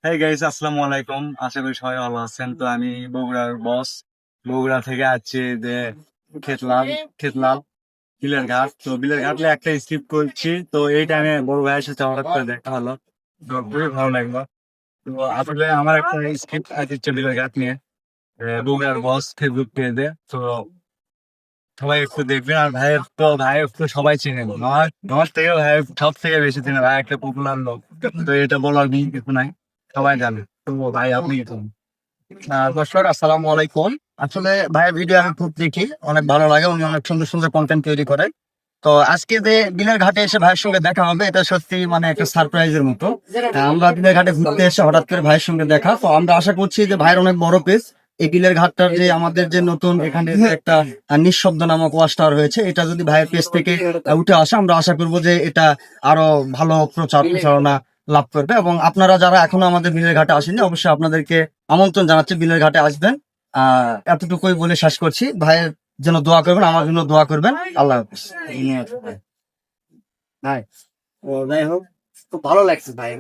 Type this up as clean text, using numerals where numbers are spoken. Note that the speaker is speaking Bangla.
হ্যাঁ গাইস, আসসালামু আলাইকুম। আশা করি সবাই ভালো আছেন। তো আমি বগুড়ার বস, বগুড়া থেকে আসছি যে খেতলাল খেতলাল বিলের ঘাট। তো বিলের ঘাটে একটা স্কিপ করছি, তো এই টাইমে বড় ভাইয়ের সাথে হঠাৎ করে দেখা হলো। তো খুবই ভালো লাগলো। তো আসলে আমার একটা স্ক্রিপ্ট আছে বিলের ঘাট নিয়ে, বগুড়ার বস ফেসবুক পেজে। তো সবাই একটু দেখবেন। আর ভাই একটু সবাই চেনেন, আমার আমার থেকে ভাই সব থেকে বেশি চেনে। ভাই একটা পপুলার লোক, তো এটা বলার কিছু নাই, সবাই জানে। তো ভাই আপনি কি বলেন? দর্শক আসসালামু আলাইকুম। আসলে ভাইয়ের ভিডিও আমি খুব দেখি, অনেক ভালো লাগে, উনি অনেক সুন্দর সুন্দর কন্টেন্ট তৈরি করে। তো আজকে যে বিলের ঘাটে এসে ভাইয়ের সঙ্গে দেখা হবে, এটা সত্যি মানে একটা সারপ্রাইজের মতো। আমরা বিলের ঘাটে ঘুরতে এসে হঠাৎ করে ভাইয়ের সঙ্গে দেখা, তো আমরা আশা করছি যে ভাইয়ের অনেক বড় পেজ। এই বিলের ঘাটটার যে আমাদের যে নতুন এখানে যে একটা নিঃশব্দ নামক ওয়াচ টাওয়ার হয়েছে, এটা যদি ভাইয়ের পেজ থেকে উঠে আসে, আমরা আশা করবো যে এটা আরো ভালো প্রচারণা লাভ করবে। এবং আপনারা যারা এখনো আমাদের বিলের ঘাটে আসেননি, অবশ্যই আপনাদেরকে আমন্ত্রণ জানাচ্ছি, বিলের ঘাটে আসবেন। এতটুকুই বলে শেষ করছি। ভাইয়ের জন্য দোয়া করবেন, আমার জন্য দোয়া করবেন। আল্লাহ হাফিজ। ভাই, ও যাই হোক, খুব ভালো লাগছে ভাই।